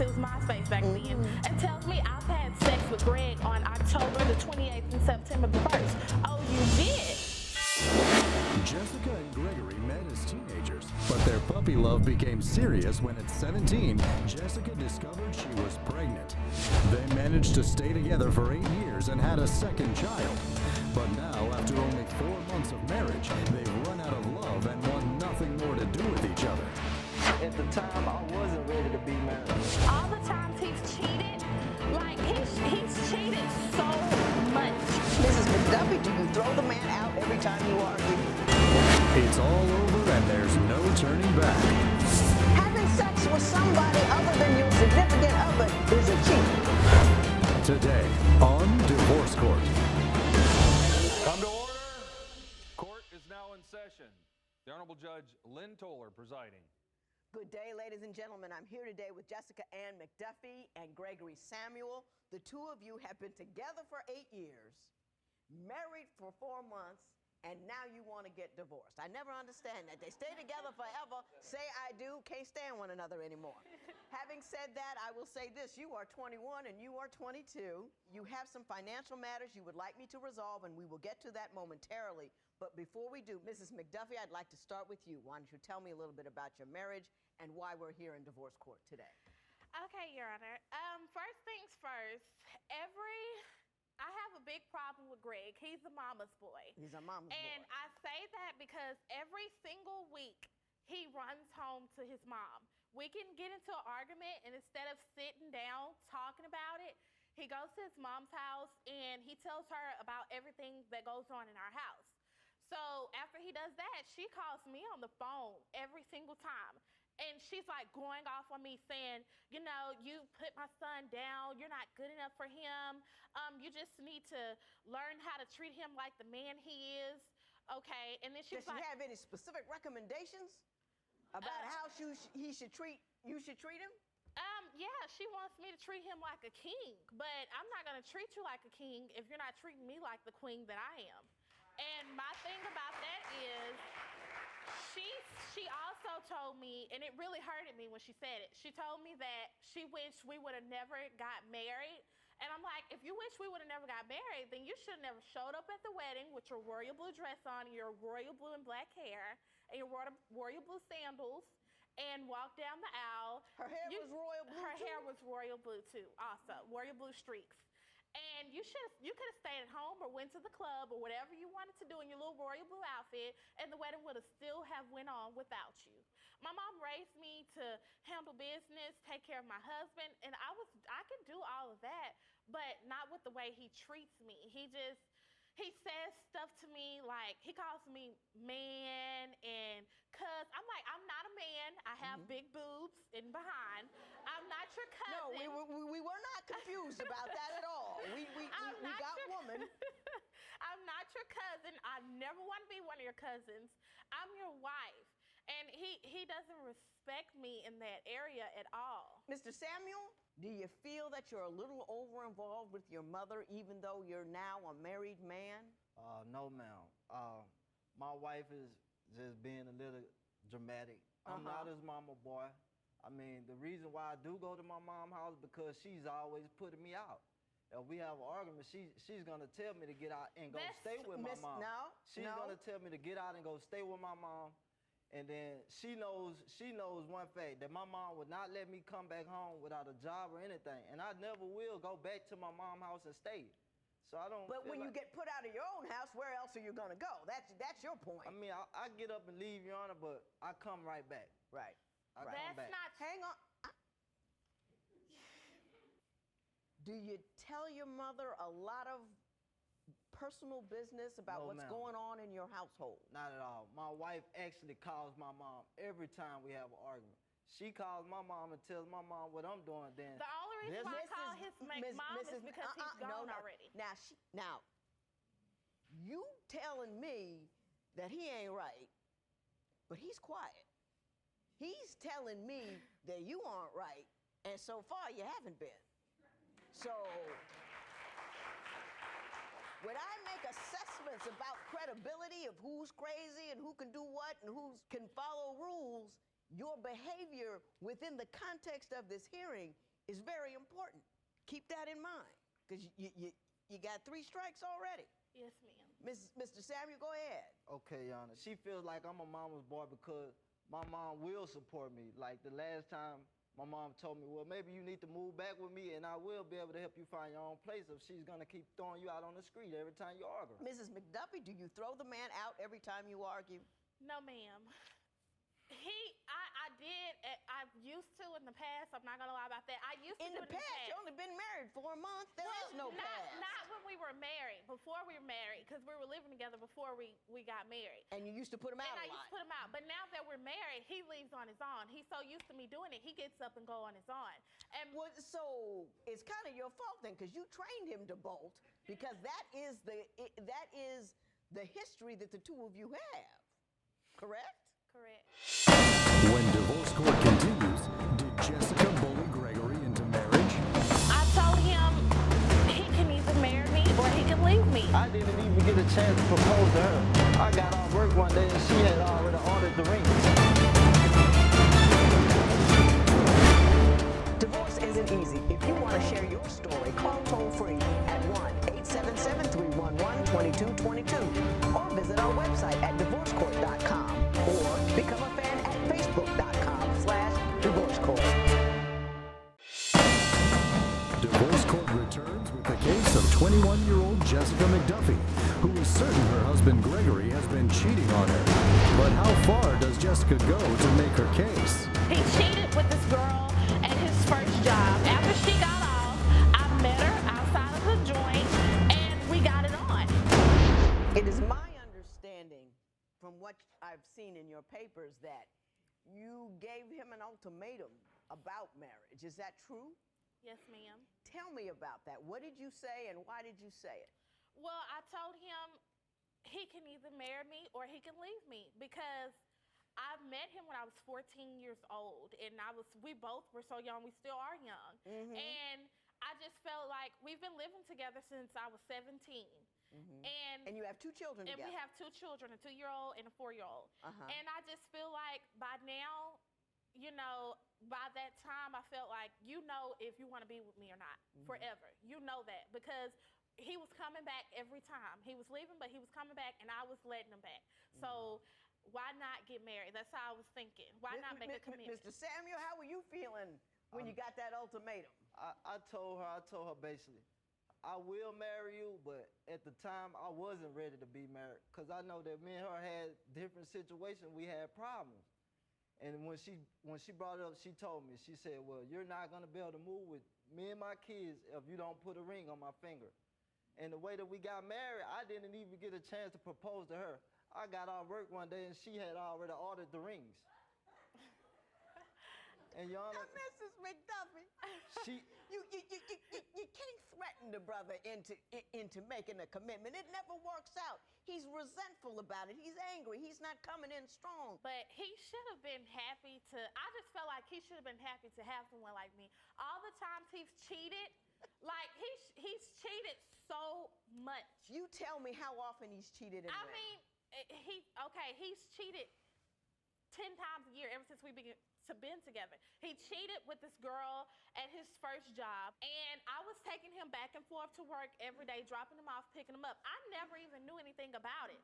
it was MySpace back then, and tells me I've had sex with Greg on October the 28th and September the 1st. Oh, you did? Jessica and Gregory met as teenagers, but their puppy love became serious when at 17, Jessica discovered she was pregnant. They managed to stay together for 8 years and had a second child. But now, after only 4 months of marriage, they've run out of love and want nothing more to do with each other. At the time, I wasn't ready to be married. All the times he's cheated, like he's cheated so much. Mrs. McDuffie, do you throw the man out every time you argue? It's all over and there's no turning back. Having sex with somebody other than your significant other is a cheat. Today on Divorce Court. Come to order. Court is now in session. The Honorable Judge Lynn Toller presiding. Good day, ladies and gentlemen. I'm here today with Jessica Ann McDuffie and Gregory Samuel. The two of you have been together for 8 years, married for 4 months, and now you want to get divorced. I never understand that. They stay together forever, say I do, can't stand one another anymore. Having said that, I will say this. You are 21 and you are 22. You have some financial matters you would like me to resolve, and we will get to that momentarily. But before we do, Mrs. McDuffie, I'd like to start with you. Why don't you tell me a little bit about your marriage and why we're here in divorce court today? Okay, Your Honor. First things first, I have a big problem with Greg. He's a mama's boy. He's a mama's boy. And I say that because every single week he runs home to his mom. We can get into an argument, and instead of sitting down talking about it, he goes to his mom's house and he tells her about everything that goes on in our house. So after he does that, she calls me on the phone every single time. And she's like going off on me saying, you know, you put my son down. You're not good enough for him. You just need to learn how to treat him like the man he is. Okay. And then she's Does like, she have any specific recommendations about how you should treat him? Yeah, she wants me to treat him like a king. But I'm not going to treat you like a king if you're not treating me like the queen that I am. And my thing about that is, she also told me, and it really hurted me when she said it, she told me that she wished we would have never got married. And I'm like, if you wish we would have never got married, then you should have never showed up at the wedding with your royal blue dress on and your royal blue and black hair and your royal blue sandals and walked down the aisle. Her hair was royal blue Her too? hair was royal blue too, also. Royal blue streaks. And you could have stayed at home or went to the club or whatever you wanted to do in your little royal blue outfit, and the wedding would have still have went on without you. My mom raised me to handle business, take care of my husband, and I could do all of that, but not with the way he treats me. He says stuff to me like, he calls me man and cuz. I'm like, I'm not a man. I have big boobs in behind. I'm not your cousin. No, we were not confused about that at all. We got woman. I'm not your cousin. I never want to be one of your cousins. I'm your wife. And he doesn't respect me in that area at all. Mr. Samuel, do you feel that you're a little over-involved with your mother even though you're now a married man? No, ma'am. My wife is just being a little dramatic. I'm not his mama boy. I mean, the reason why I do go to my mom's house because she's always putting me out. If we have an argument, she's gonna tell me to get out and go stay with my mom. She's gonna tell me to get out and go stay with my mom. And then she knows one fact, that my mom would not let me come back home without a job or anything. And I never will go back to my mom's house and stay. So I don't. But when you get put out of your own house, where else are you gonna go? That's your point. I mean, I get up and leave, Your Honor, but I come right back. Right. I come back. Hang on. Do you tell your mother a lot of personal business about what's going on in your household? Not at all. My wife actually calls my mom every time we have an argument. She calls my mom and tells my mom what I'm doing. Then the only reason why I call his mom is because he's gone already. Now, you telling me that he ain't right, but he's quiet. He's telling me that you aren't right, and so far you haven't been. So when I make assessments about credibility of who's crazy and who can do what and who can follow rules, your behavior within the context of this hearing is very important. Keep that in mind, because you got 3 strikes already. Yes, ma'am. Mr. Samuel, go ahead. Okay, Your Honor. She feels like I'm a mama's boy because my mom will support me. Like the last time my mom told me, well, maybe you need to move back with me and I will be able to help you find your own place if she's going to keep throwing you out on the street every time you argue. Mrs. McDuffie, do you throw the man out every time you argue? No, ma'am. I did. I used to in the past. I'm not gonna lie about that. I used to In the past, you only been married 4 months. There is no past. Not when we were married. Before we were married, because we were living together before we got married. And you used to put him out And a I used to put him out. But now that we're married, he leaves on his own. He's so used to me doing it, he gets up and go on his own. And well, so it's kind of your fault then, because you trained him to bolt, because that is the history that the 2 of you have. Correct? correct. When divorce court continues, did Jessica bully Gregory into marriage? I told him he can either marry me or he can leave me. I didn't even get a chance to propose to her. I got off work one day and she had already ordered the ring. Divorce isn't easy. If you want to share your story, call toll-free at 1-877-311-2222 or visit our website at divorcecourt.com or become a fan at facebook.com/divorcecourt. Divorce court returns with the case of 21-year-old Jessica McDuffie, who is certain her husband Gregory has been cheating on her. But how far does Jessica go to make her case? He cheated with this girl at his first job. After she got off, I met her outside of the joint and we got it on. It is my understanding from what I've seen in your papers that you gave him an ultimatum about marriage. Is that true? Yes, ma'am. Tell me about that. What did you say and why did you say it? Well, I told him he can either marry me or he can leave me because I met him when I was 14 years old, and we both were so young. We still are young. Mm-hmm. And I just felt like we've been living together since I was 17. Mm-hmm. And you have 2 children and together. we have 2 children, a 2-year-old and a 4-year-old. Uh-huh. And I just feel like by now, by that time, I felt like, if you want to be with me or not, forever. You know that, because he was coming back every time. He was leaving, but he was coming back, and I was letting him back. So why not get married? That's how I was thinking. Why not make a commitment? Mr. Samuel, how were you feeling when you got that ultimatum? I told her basically, I will marry you, but at the time I wasn't ready to be married because I know that me and her had different situations. We had problems. And when she brought it up, she told me, she said, well, you're not going to be able to move with me and my kids if you don't put a ring on my finger. And the way that we got married, I didn't even get a chance to propose to her. I got off work one day and she had already ordered the rings. And Your Honor, Mrs. McDuffie, you can't threaten the brother into making a commitment. It never works out. He's resentful about it. He's angry. He's not coming in strong. But he should have been happy I just felt like he should have been happy to have someone like me. All the times he's cheated, like he's cheated so much. You tell me how often he's cheated. He's cheated 10 times a year ever since we've been together. He cheated with this girl at his first job, and I was taking him back and forth to work every day, dropping him off, picking him up. I never even knew anything about it.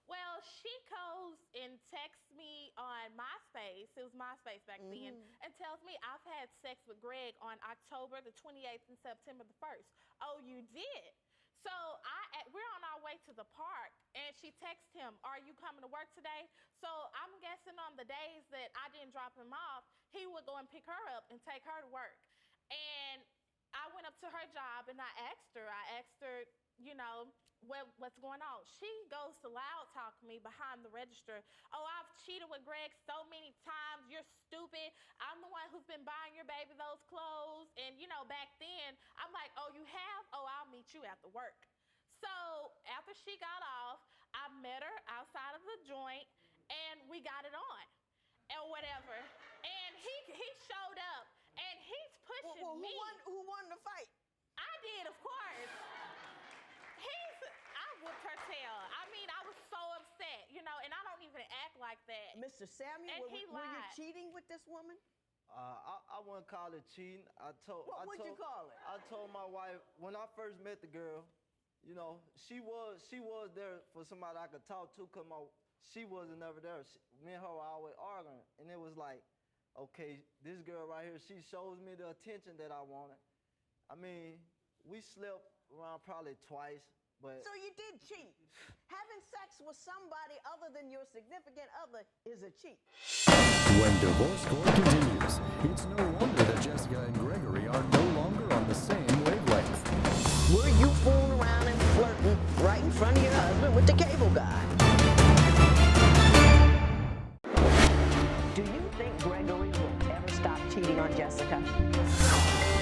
Well, she goes and texts me on MySpace, it was MySpace back then, and tells me I've had sex with Greg on October the 28th and September the 1st. Oh, you did? So we're on our way to the park, and she texts him, are you coming to work today? So I'm guessing on the days that I didn't drop him off, he would go and pick her up and take her to work. And I went up to her job, and I asked her, what's going on? She goes to loud talk me behind the register. Oh, I've cheated with Greg so many times. You're stupid. I'm the one who's been buying your baby those clothes. And, back then, I'm like, oh, you have? Oh, I'll meet you after work. So after she got off, I met her outside of the joint, and we got it on and whatever. And he showed up, and he's pushing me. Who won the fight? I did, of course. I whooped her tail. I was so upset, and I don't even act like that. Mr. Samuel, And he were you lied. cheating with this woman? I wouldn't call it cheating. What would you call it? I told my wife when I first met the girl, you know, she was there for somebody I could talk to, she wasn't ever there. Me and her were always arguing, and it was like, okay, this girl right here, she shows me the attention that I wanted. I mean, we slept around probably twice, but So you did cheat. Having sex with somebody other than your significant other is a cheat. When divorce court continues, it's no wonder that Jessica and Gregory are no longer on the same wavelength. Were you fooling around and flirting right in front of your husband with the cable guy? Do you think Gregory will ever stop cheating on Jessica?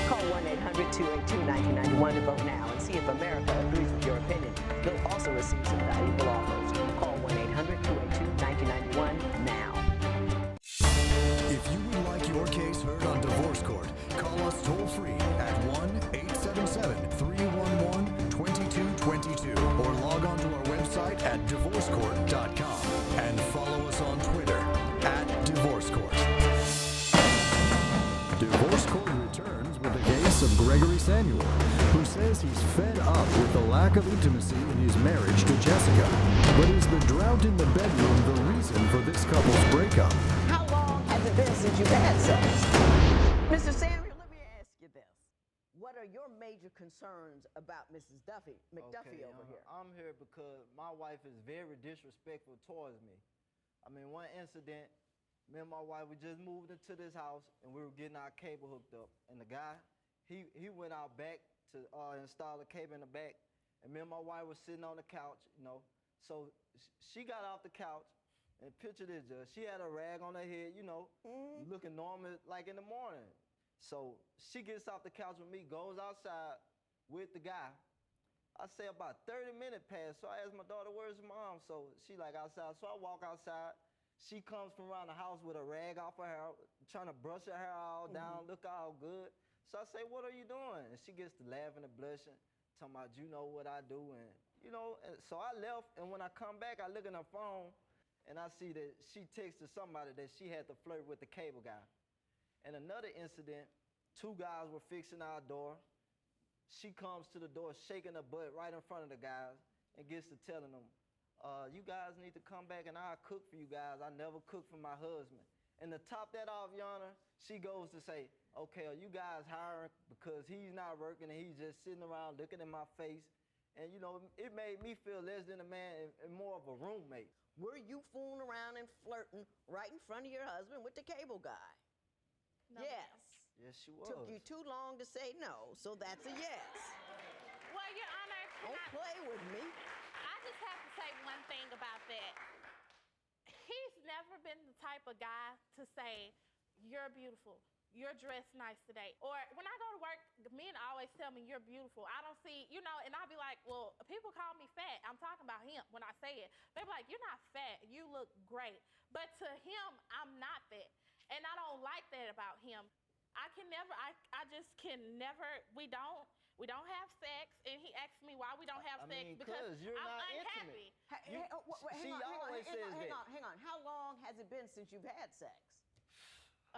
Call 1-800-282-1991 to vote now and see if America agrees with your opinion. You'll also receive some valuable offers. Call 1-800-282-1991 now. If you would like your case heard on divorce court, call us toll free at 1-877-311-2222 or log on to our website at divorcecourt.com and follow us on Twitter at Divorce Court. Divorce Court returns with the case of Gregory Samuel, who says he's fed up with the lack of intimacy in his marriage to Jessica. But is the drought in the bedroom the reason for this couple's breakup? How long has it been since you've had sex? Mr. Samuel, let me ask you this. What are your major concerns about Mrs. McDuffie okay, over here? I'm here because my wife is very disrespectful towards me. I mean, one incident, me and my wife, we just moved into this house and we were getting our cable hooked up. And the guy, he went out back to install the cable in the back. And me and my wife was sitting on the couch, you know. So she got off the couch and picture this, Judge. She had a rag on her head, you know, looking normal like in the morning. So she gets off the couch with me, goes outside with the guy. I say about 30 minutes passed. So I asked my daughter, where's mom? So she like outside. So I walk outside. She comes from around the house with a rag off her hair, trying to brush her hair all down, look all good. So I say, what are you doing? And she gets to laughing and blushing, talking about, you know what I do. And, you know, and so I left. And when I come back, I look at her phone and I see that she texted somebody that she had to flirt with the cable guy. And another incident, two guys were fixing our door. She comes to the door shaking her butt right in front of the guys and gets to telling them, you guys need to come back and I'll cook for you guys. I never cook for my husband. And to top that off, Your Honor, she goes to say, okay, are you guys hiring because he's not working and he's just sitting around looking in my face? And, you know, it made me feel less than a man and more of a roommate. Were you fooling around and flirting right in front of your husband with the cable guy? No, Yes. Yes, she was. Took you too long to say no, so that's a yes. Well, Your Honor, Don't play with me. I just have to say one thing about that. He's never been the type of guy to say, you're beautiful, you're dressed nice today. Or when I go to work, men always tell me you're beautiful. I don't see, you know, and I'll be like, well, people call me fat. I'm talking about him when I say it. They be like, you're not fat, you look great. But to him, I'm not that. And I don't like that about him. I just can never, we don't have sex, and he asked me why we don't have I sex mean, because you're I'm not unhappy. intimate. She always says that. Hang on. How long has it been since you've had sex?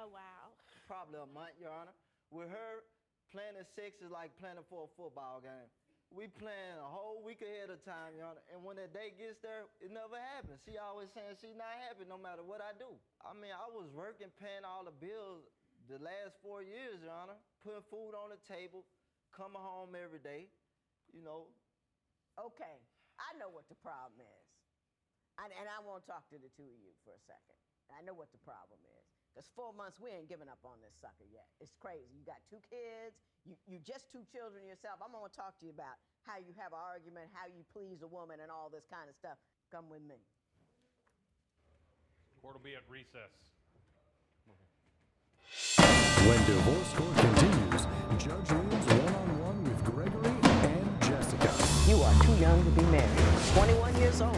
Oh, wow. Probably a month, Your Honor. With her, planning sex is like planning for a football game. We plan a whole week ahead of time, Your Honor, and when that day gets there, it never happens. She always saying she's not happy no matter what I do. I mean, I was working, paying all the bills the last 4 years, Your Honor, putting food on the table, coming home every day, you know. Okay, I know what the problem is. And I won't talk to the two of you for a second. I know what the problem is. Because 4 months, we ain't giving up on this sucker yet. It's crazy. You got 2 kids. You just 2 children yourself. I'm going to talk to you about how you have an argument, how you please a woman, and all this kind of stuff. Come with me. Court will be at recess. When divorce court continues, Judge Lynn's one-on-one with Gregory and Jessica. You are too young to be married. 21 years old.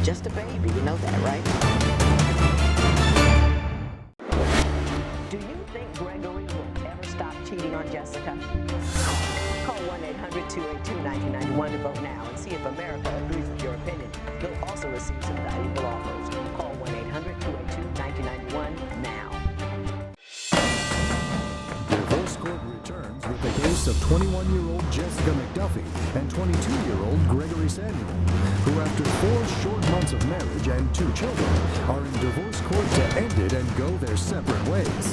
Just a baby. You know that, right? Do you think Gregory will ever stop cheating on Jessica? Call 1-800-282-1991 to vote now and see if America agrees with your opinion. You'll also receive some valuable offers. Call 1-800-282-1991 now. case of 21-year-old Jessica McDuffie and 22-year-old Gregory Samuel, who after 4 short months of marriage and 2 children are in divorce court to end it and go their separate ways.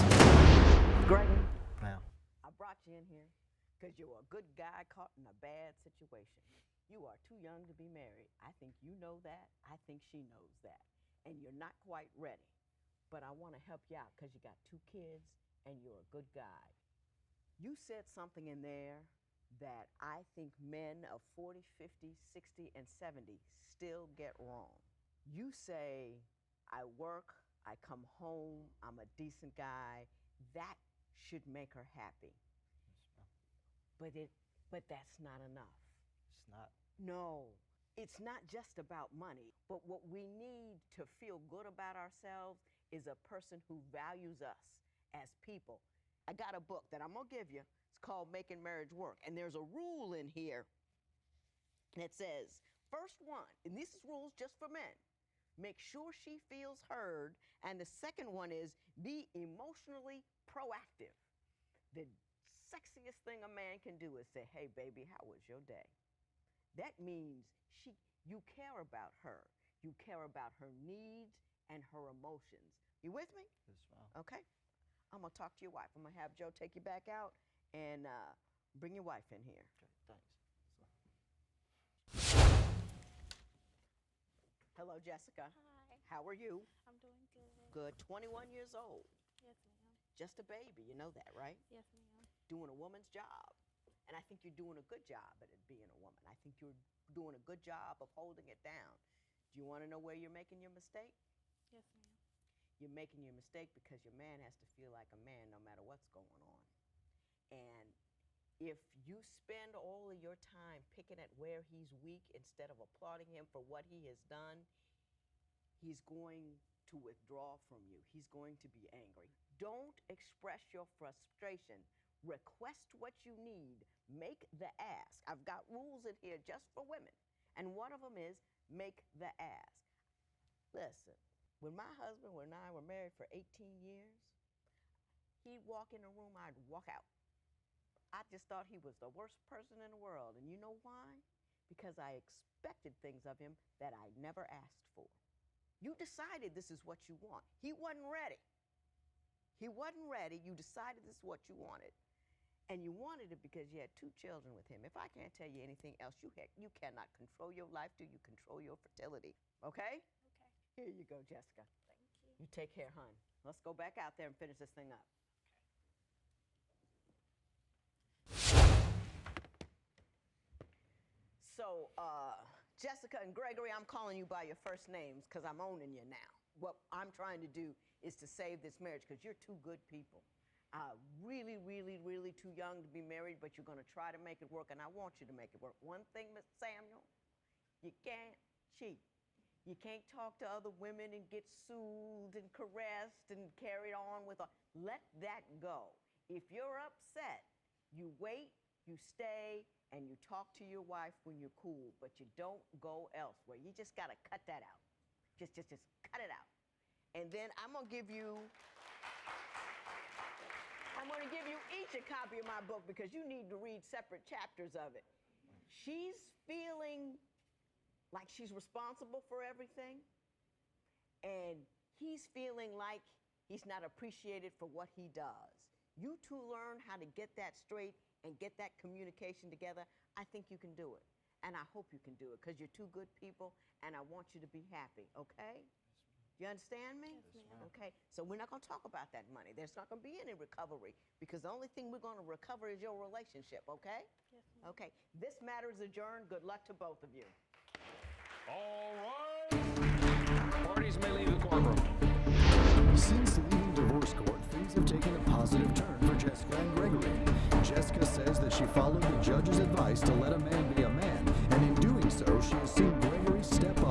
Gregory, Now, I brought you in here because you're a good guy caught in a bad situation. You are too young to be married. I think you know that. I think she knows that. And you're not quite ready. But I want to help you out because you got 2 kids and you're a good guy. You said something in there that I think men of 40, 50, 60, and 70 still get wrong. You say, I work, I come home, I'm a decent guy. That should make her happy. But that's not enough. it's not. No, it's not just about money, but what we need to feel good about ourselves is a person who values us as people. I got a book that I'm gonna give you. It's called Making Marriage Work, and there's a rule in here that says, first one, and this is rules just for men, make sure she feels heard, and the second one is be emotionally proactive. The sexiest thing a man can do is say, hey baby, how was your day? That means you care about her. You care about her needs and her emotions. You with me? Yes, ma'am. Okay. I'm gonna talk to your wife. I'm gonna have Joe take you back out and bring your wife in here. Okay, thanks. Hello, Jessica. Hi. How are you? I'm doing good. Good. 21 years old. Yes, ma'am. Just a baby. You know that, right? Yes, ma'am. Doing a woman's job. And I think you're doing a good job at it being a woman. I think you're doing a good job of holding it down. Do you want to know where you're making your mistake? Yes, ma'am. You're making your mistake because your man has to feel like a man no matter what's going on. And if you spend all of your time picking at where he's weak instead of applauding him for what he has done, he's going to withdraw from you. He's going to be angry. Don't express your frustration. Request what you need. Make the ask. I've got rules in here just for women. And one of them is make the ask. Listen, when my husband and I were married for 18 years, he'd walk in a room, I'd walk out. I just thought he was the worst person in the world. And you know why? Because I expected things of him that I never asked for. You decided this is what you want. He wasn't ready. He wasn't ready. You decided this is what you wanted. And you wanted it because you had 2 children with him. If I can't tell you anything else, you cannot control your life till you control your fertility. Okay? Okay. Here you go, Jessica. Thank you. You take care, hon. Let's go back out there and finish this thing up. So, Jessica and Gregory, I'm calling you by your first names because I'm owning you now. What I'm trying to do is to save this marriage because you're 2 good people. Really, really, really too young to be married, but you're going to try to make it work, and I want you to make it work. One thing, Mr. Samuel, you can't cheat. You can't talk to other women and get soothed and caressed and carried on with let that go. If you're upset, you wait, you stay, and you talk to your wife when you're cool, but you don't go elsewhere. You just got to cut that out. Just cut it out. And then I'm going to give you each a copy of my book because you need to read separate chapters of it. She's feeling like she's responsible for everything, and he's feeling like he's not appreciated for what he does. You 2 learn how to get that straight and get that communication together. I think you can do it, and I hope you can do it because you're 2 good people, and I want you to be happy, okay? You understand me? Yes, ma'am. Okay, so we're not going to talk about that money. There's not going to be any recovery because the only thing we're going to recover is your relationship, okay? Yes, ma'am. Okay, this matter is adjourned. Good luck to both of you. All right. Parties may leave the courtroom. Since leaving divorce court, things have taken a positive turn for Jessica and Gregory. Jessica says that she followed the judge's advice to let a man be a man, and in doing so, she has seen Gregory step